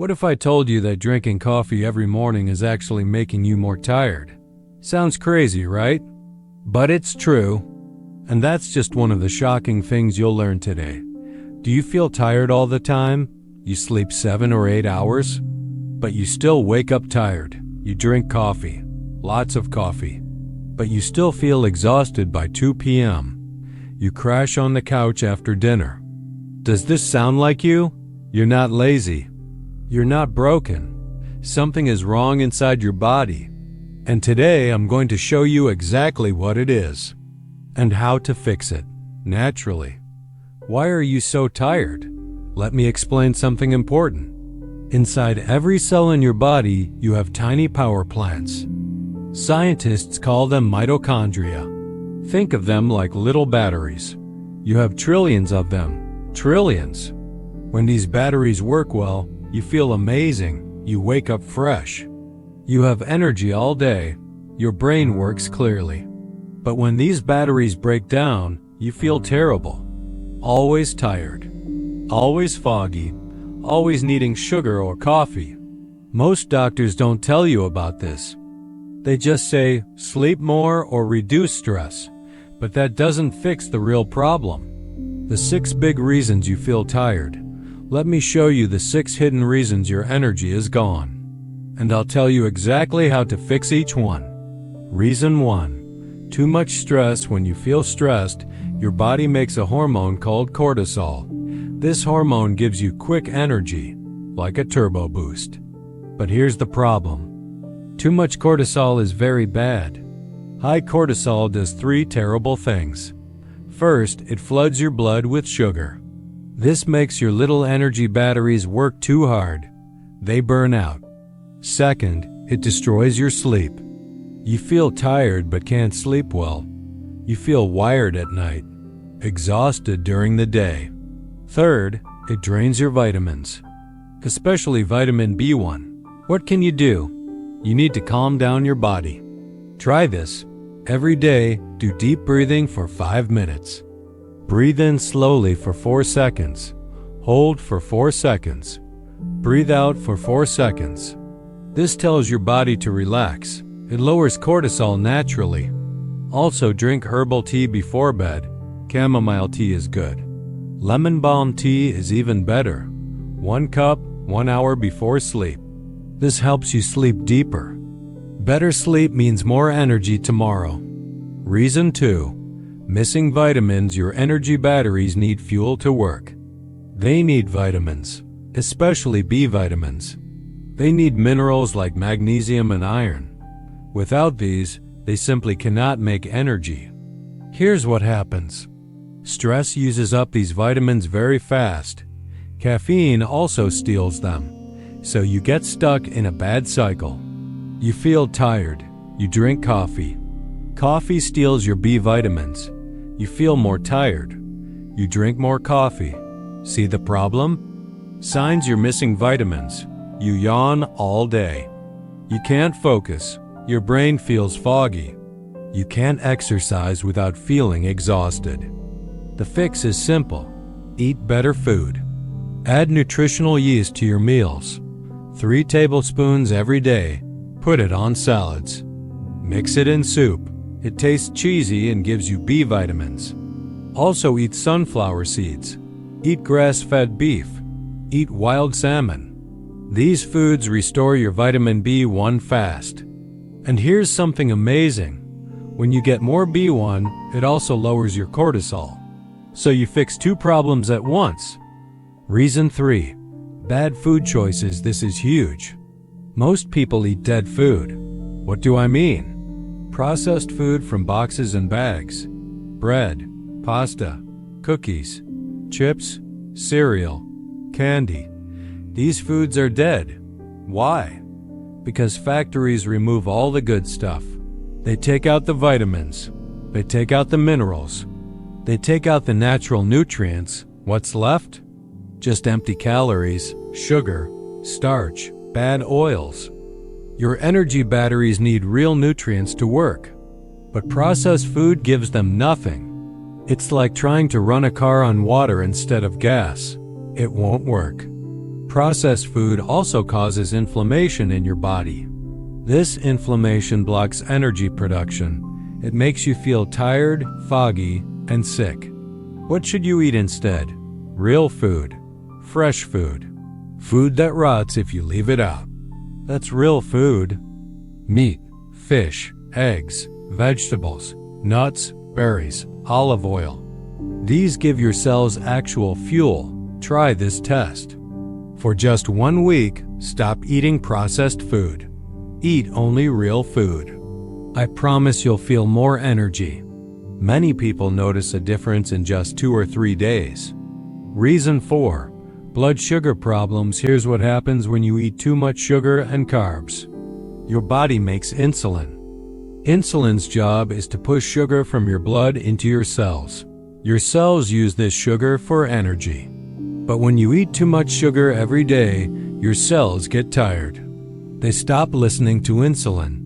What if I told you that drinking coffee every morning is actually making you more tired? Sounds crazy, right? But it's true. And that's just one of the shocking things you'll learn today. Do you feel tired all the time? You sleep 7 or 8 hours? But you still wake up tired. You drink coffee, lots of coffee, but you still feel exhausted by 2 p.m. You crash on the couch after dinner. Does this sound like you? You're not lazy. You're not broken. Something is wrong inside your body. And today I'm going to show you exactly what it is and how to fix it naturally. Why are you so tired? Let me explain something important. Inside every cell in your body, you have tiny power plants. Scientists call them mitochondria. Think of them like little batteries. You have trillions of them. Trillions. When these batteries work well, you feel amazing. You wake up fresh. You have energy all day. Your brain works clearly. But when these batteries break down, you feel terrible. Always tired. Always foggy. Always needing sugar or coffee. Most doctors don't tell you about this. They just say, sleep more or reduce stress. But that doesn't fix the real problem. The 6 big reasons you feel tired. Let me show you the 6 hidden reasons your energy is gone. And I'll tell you exactly how to fix each one. Reason 1. Too much stress. When you feel stressed, your body makes a hormone called cortisol. This hormone gives you quick energy, like a turbo boost. But here's the problem. Too much cortisol is very bad. High cortisol does 3 terrible things. First, it floods your blood with sugar. This makes your little energy batteries work too hard. They burn out. Second, it destroys your sleep. You feel tired but can't sleep well. You feel wired at night, exhausted during the day. Third, it drains your vitamins, especially vitamin B1. What can you do? You need to calm down your body. Try this. Every day, do deep breathing for 5 minutes. Breathe in slowly for 4 seconds. Hold for 4 seconds. Breathe out for 4 seconds. This tells your body to relax. It lowers cortisol naturally. Also, drink herbal tea before bed. Chamomile tea is good. Lemon balm tea is even better. 1 cup, 1 hour before sleep. This helps you sleep deeper. Better sleep means more energy tomorrow. Reason 2. Missing vitamins. Your energy batteries need fuel to work. They need vitamins, especially B vitamins. They need minerals like magnesium and iron. Without these, they simply cannot make energy. Here's what happens. Stress uses up these vitamins very fast. Caffeine also steals them, so you get stuck in a bad cycle. You feel tired. You drink coffee. Coffee steals your B vitamins. You feel more tired. You drink more coffee. See the problem? Signs you're missing vitamins. You yawn all day. You can't focus. Your brain feels foggy. You can't exercise without feeling exhausted. The fix is simple. Eat better food. Add nutritional yeast to your meals. 3 tablespoons every day. Put it on salads. Mix it in soup. It tastes cheesy and gives you B vitamins. Also eat sunflower seeds. Eat grass-fed beef. Eat wild salmon. These foods restore your vitamin B1 fast. And here's something amazing. When you get more B1, it also lowers your cortisol. So you fix 2 problems at once. Reason 3. Bad food choices. This is huge. Most people eat dead food. What do I mean? Processed food from boxes and bags. Bread, pasta, cookies, chips, cereal, candy. These foods are dead. Why? Because factories remove all the good stuff. They take out the vitamins. They take out the minerals. They take out the natural nutrients. What's left? Just empty calories, sugar, starch, bad oils. Your energy batteries need real nutrients to work, but processed food gives them nothing. It's like trying to run a car on water instead of gas. It won't work. Processed food also causes inflammation in your body. This inflammation blocks energy production. It makes you feel tired, foggy, and sick. What should you eat instead? Real food. Fresh food. Food that rots if you leave it out. That's real food. Meat, fish, eggs, vegetables, nuts, berries, olive oil. These give your cells actual fuel. Try this test. For just 1 week, stop eating processed food. Eat only real food. I promise you'll feel more energy. Many people notice a difference in just 2 or 3 days. Reason 4. Blood sugar problems. Here's what happens when you eat too much sugar and carbs. Your body makes insulin. Insulin's job is to push sugar from your blood into your cells. Your cells use this sugar for energy. But when you eat too much sugar every day, your cells get tired. They stop listening to insulin.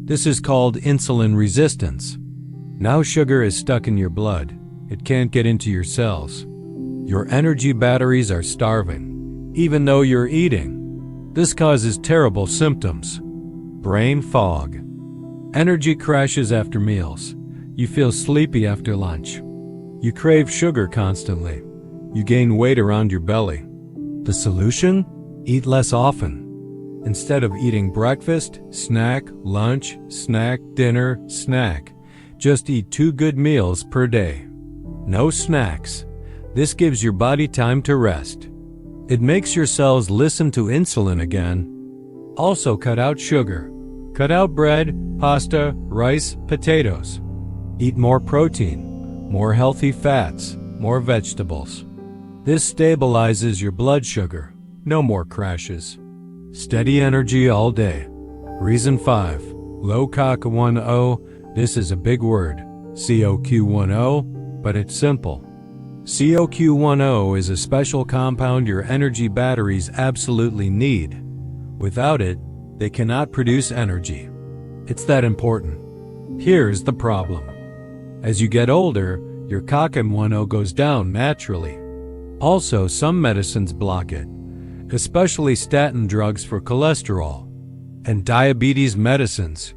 This is called insulin resistance. Now sugar is stuck in your blood. It can't get into your cells. Your energy batteries are starving, even though you're eating. This causes terrible symptoms. Brain fog. Energy crashes after meals. You feel sleepy after lunch. You crave sugar constantly. You gain weight around your belly. The solution? Eat less often. Instead of eating breakfast, snack, lunch, snack, dinner, snack, just eat 2 good meals per day. No snacks. This gives your body time to rest. It makes your cells listen to insulin again. Also cut out sugar. Cut out bread, pasta, rice, potatoes. Eat more protein, more healthy fats, more vegetables. This stabilizes your blood sugar. No more crashes. Steady energy all day. Reason 5. Low COQ10. This is a big word. COQ10, but it's simple. COQ10 is a special compound your energy batteries absolutely need. Without it, they cannot produce energy. It's that important. Here's the problem. As you get older, your COQ10 goes down naturally. Also, some medicines block it, especially statin drugs for cholesterol and diabetes medicines.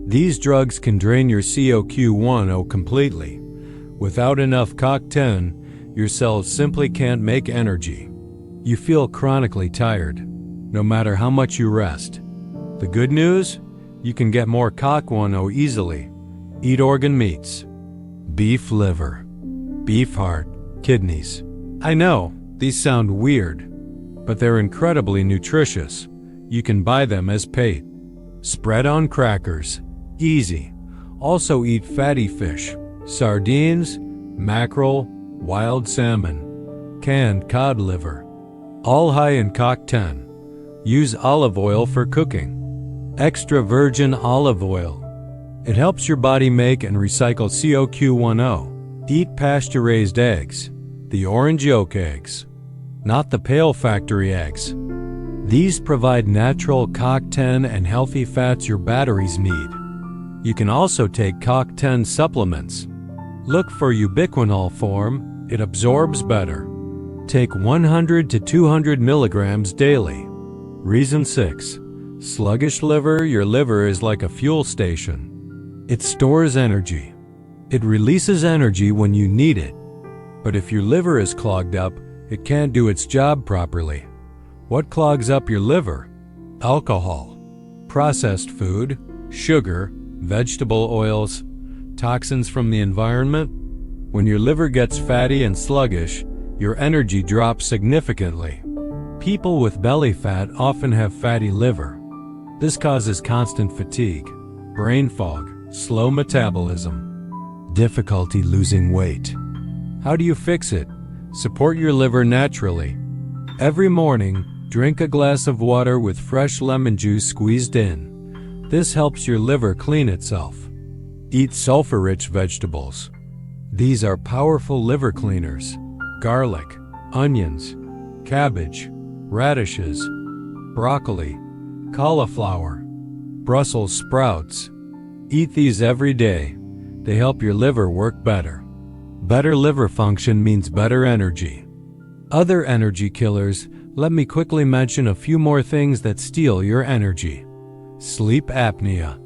These drugs can drain your COQ10 completely. Without enough COQ10, your cells simply can't make energy. You feel chronically tired, no matter how much you rest. The good news? You can get more COQ10 easily. Eat organ meats. Beef liver, beef heart, kidneys. I know, these sound weird, but they're incredibly nutritious. You can buy them as pate. Spread on crackers. Easy. Also eat fatty fish, sardines, mackerel, wild salmon, canned cod liver. All high in COQ10. Use olive oil for cooking. Extra virgin olive oil. It helps your body make and recycle COQ10. Eat pasture-raised eggs. The orange yolk eggs, not the pale factory eggs. These provide natural COQ10 and healthy fats your batteries need. You can also take COQ10 supplements. Look for ubiquinol form, it absorbs better. Take 100 to 200 milligrams daily. Reason 6. Sluggish liver. Your liver is like a fuel station. It stores energy. It releases energy when you need it. But if your liver is clogged up, it can't do its job properly. What clogs up your liver? Alcohol, processed food, sugar, vegetable oils, toxins from the environment. When your liver gets fatty and sluggish, your energy drops significantly. People with belly fat often have fatty liver. This causes constant fatigue, brain fog, slow metabolism, difficulty losing weight. How do you fix it? Support your liver naturally. Every morning, drink a glass of water with fresh lemon juice squeezed in. This helps your liver clean itself. Eat sulfur-rich vegetables. These are powerful liver cleaners. Garlic, onions, cabbage, radishes, broccoli, cauliflower, Brussels sprouts. Eat these every day. They help your liver work better. Better liver function means better energy. Other energy killers, let me quickly mention a few more things that steal your energy. Sleep apnea.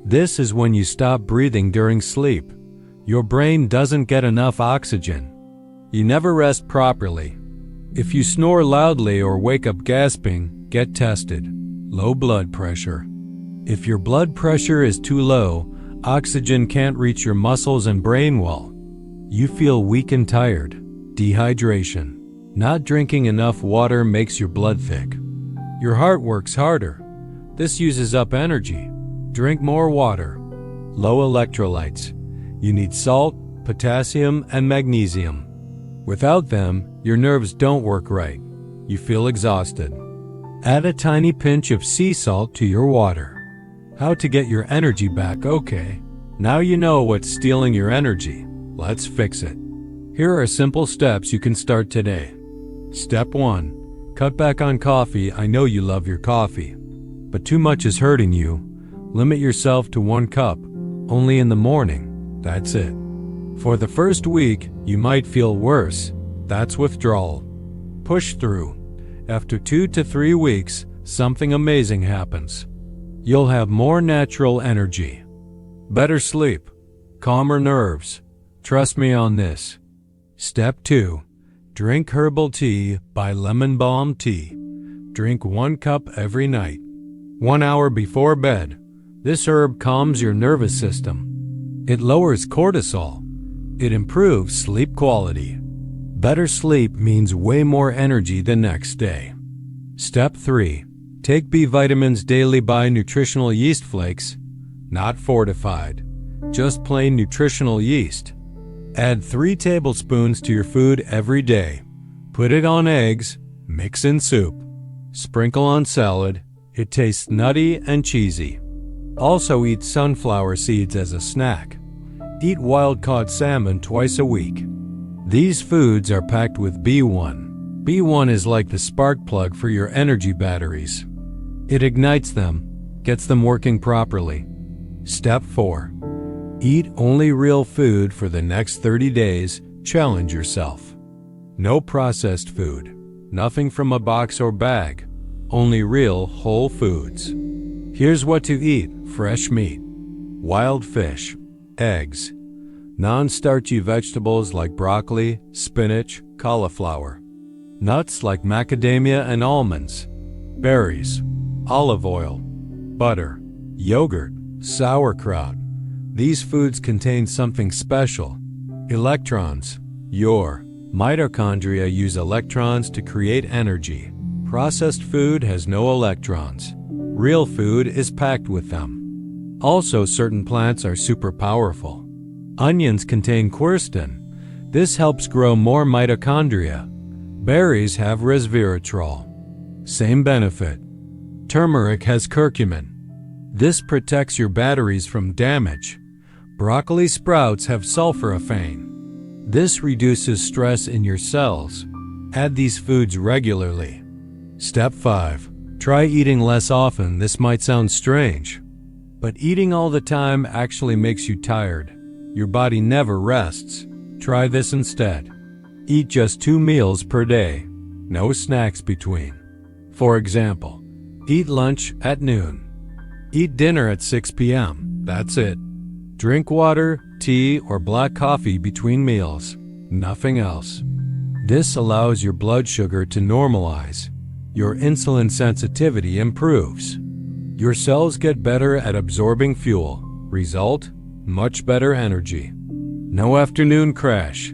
This is when you stop breathing during sleep. Your brain doesn't get enough oxygen. You never rest properly. If you snore loudly or wake up gasping, get tested. Low blood pressure. If your blood pressure is too low, oxygen can't reach your muscles and brain well. You feel weak and tired. Dehydration. Not drinking enough water makes your blood thick. Your heart works harder. This uses up energy. Drink more water. Low electrolytes. You need salt, potassium, and magnesium. Without them, your nerves don't work right. You feel exhausted. Add a tiny pinch of sea salt to your water. How to get your energy back? Okay. Now you know what's stealing your energy. Let's fix it. Here are simple steps you can start today. Step 1. Cut back on coffee. I know you love your coffee, but too much is hurting you. Limit yourself to 1 cup, only in the morning. That's it. For the first week, you might feel worse. That's withdrawal. Push through. After 2 to 3 weeks, something amazing happens. You'll have more natural energy. Better sleep. Calmer nerves. Trust me on this. Step 2. Drink herbal tea by Lemon Balm Tea. Drink 1 cup every night, 1 hour before bed. This herb calms your nervous system. It lowers cortisol. It improves sleep quality. Better sleep means way more energy the next day. Step 3. Take B vitamins daily. Buy nutritional yeast flakes, not fortified, just plain nutritional yeast. Add 3 tablespoons to your food every day. Put it on eggs, mix in soup. Sprinkle on salad. It tastes nutty and cheesy. Also eat sunflower seeds as a snack. Eat wild-caught salmon twice a week. These foods are packed with B1. B1 is like the spark plug for your energy batteries. It ignites them, gets them working properly. Step 4. Eat only real food for the next 30 days. Challenge yourself. No processed food. Nothing from a box or bag. Only real whole foods. Here's what to eat: fresh meat, wild fish, eggs, non-starchy vegetables like broccoli, spinach, cauliflower, nuts like macadamia and almonds, berries, olive oil, butter, yogurt, sauerkraut. These foods contain something special: electrons. Your mitochondria use electrons to create energy. Processed food has no electrons. Real food is packed with them. Also, certain plants are super powerful. Onions contain quercetin. This helps grow more mitochondria. Berries have resveratrol. Same benefit. Turmeric has curcumin. This protects your batteries from damage. Broccoli sprouts have sulforaphane. This reduces stress in your cells. Add these foods regularly. Step 5. Try eating less often. This might sound strange, but eating all the time actually makes you tired. Your body never rests. Try this instead. Eat just 2 meals per day. No snacks between. For example, eat lunch at noon. Eat dinner at 6 p.m. That's it. Drink water, tea, or black coffee between meals. Nothing else. This allows your blood sugar to normalize. Your insulin sensitivity improves. Your cells get better at absorbing fuel. Result: much better energy. No afternoon crash.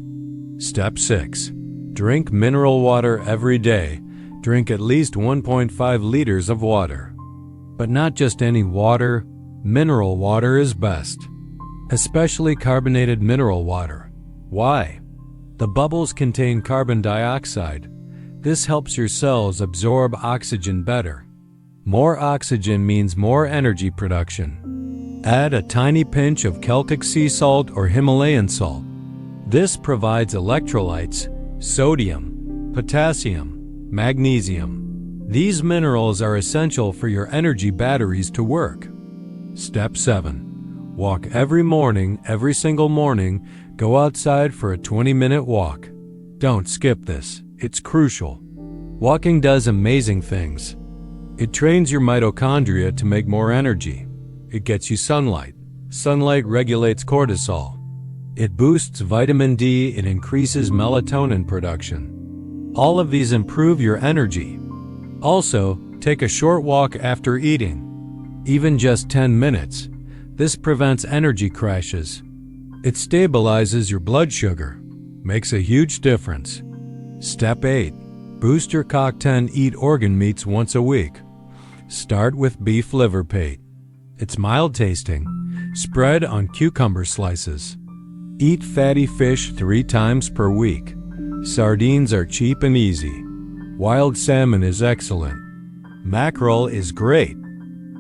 Step 6. Drink mineral water every day. Drink at least 1.5 liters of water. But not just any water. Mineral water is best. Especially carbonated mineral water. Why? The bubbles contain carbon dioxide. This helps your cells absorb oxygen better. More oxygen means more energy production. Add a tiny pinch of Celtic sea salt or Himalayan salt. This provides electrolytes, sodium, potassium, magnesium. These minerals are essential for your energy batteries to work. Step 7. Walk every morning, every single morning. Go outside for a 20-minute walk. Don't skip this. It's crucial. Walking does amazing things. It trains your mitochondria to make more energy. It gets you sunlight. Sunlight regulates cortisol. It boosts vitamin D. It increases melatonin production. All of these improve your energy. Also, take a short walk after eating. Even just 10 minutes. This prevents energy crashes. It stabilizes your blood sugar. Makes a huge difference. Step 8. Boost your CoQ10. Eat organ meats once a week. Start with beef liver pate. It's mild tasting. Spread on cucumber slices. Eat fatty fish 3 times per week. Sardines are cheap and easy. Wild salmon is excellent. Mackerel is great.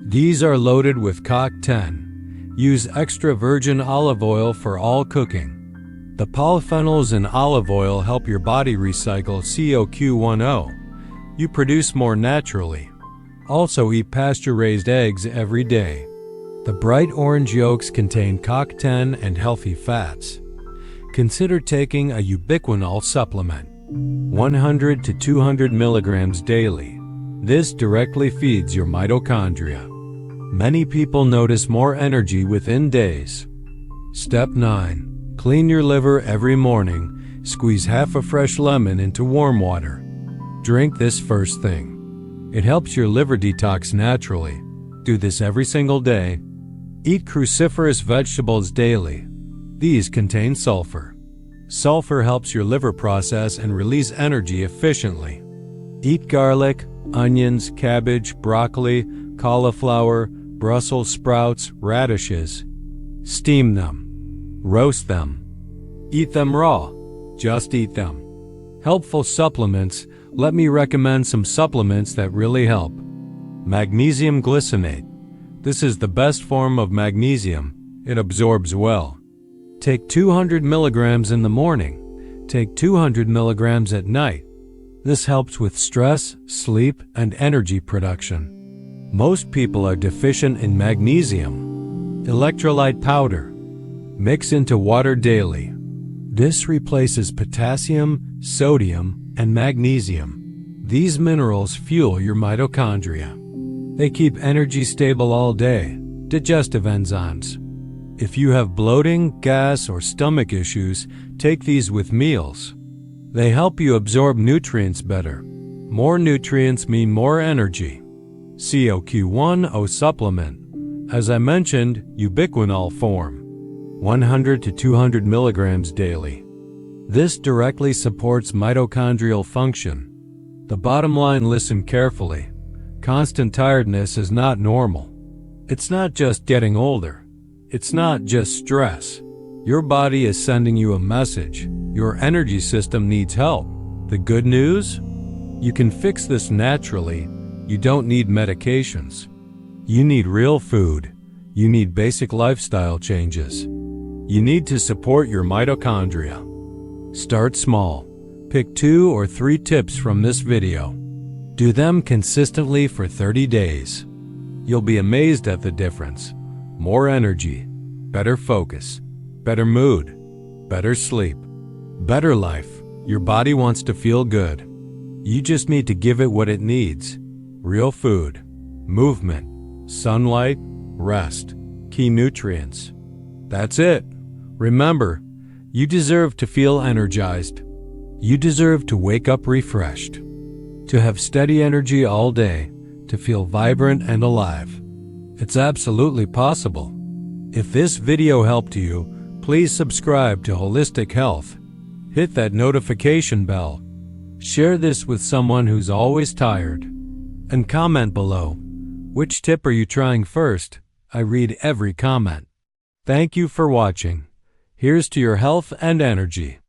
These are loaded with CoQ10. Use extra virgin olive oil for all cooking. The polyphenols in olive oil help your body recycle CoQ10. You produce more naturally. Also eat pasture-raised eggs every day. The bright orange yolks contain CoQ10 and healthy fats. Consider taking a ubiquinol supplement, 100 to 200 milligrams daily. This directly feeds your mitochondria. Many people notice more energy within days. Step 9. Clean your liver every morning. Squeeze half a fresh lemon into warm water. Drink this first thing. It helps your liver detox naturally. Do this every single day. Eat cruciferous vegetables daily. These contain sulfur. Sulfur helps your liver process and release energy efficiently. Eat garlic, onions, cabbage, broccoli, cauliflower, Brussels sprouts, radishes. Steam them. Roast them. Eat them raw. Just eat them. Helpful supplements. Let me recommend some supplements that really help. Magnesium glycinate. This is the best form of magnesium. It absorbs well. Take 200 milligrams in the morning. Take 200 milligrams at night. This helps with stress, sleep, and energy production. Most people are deficient in magnesium. Electrolyte powder. Mix into water daily. This replaces potassium, sodium, and magnesium. These minerals fuel your mitochondria. They keep energy stable all day. Digestive enzymes. If you have bloating, gas, or stomach issues, take these with meals. They help you absorb nutrients better. More nutrients mean more energy. CoQ10 supplement. As I mentioned, ubiquinol form. 100 to 200 milligrams daily. This directly supports mitochondrial function. The bottom line, listen carefully. Constant tiredness is not normal. It's not just getting older. It's not just stress. Your body is sending you a message. Your energy system needs help. The good news? You can fix this naturally. You don't need medications. You need real food. You need basic lifestyle changes. You need to support your mitochondria. Start small. Pick 2 or 3 tips from this video. Do them consistently for 30 days. You'll be amazed at the difference. More energy, better focus, better mood, better sleep, better life. Your body wants to feel good. You just need to give it what it needs. Real food, movement, sunlight, rest, key nutrients. That's it. Remember, you deserve to feel energized. You deserve to wake up refreshed. To have steady energy all day, to feel vibrant and alive. It's absolutely possible. If this video helped you, please subscribe to Holistic Health. Hit that notification bell. Share this with someone who's always tired. And comment below. Which tip are you trying first? I read every comment. Thank you for watching. Here's to your health and energy.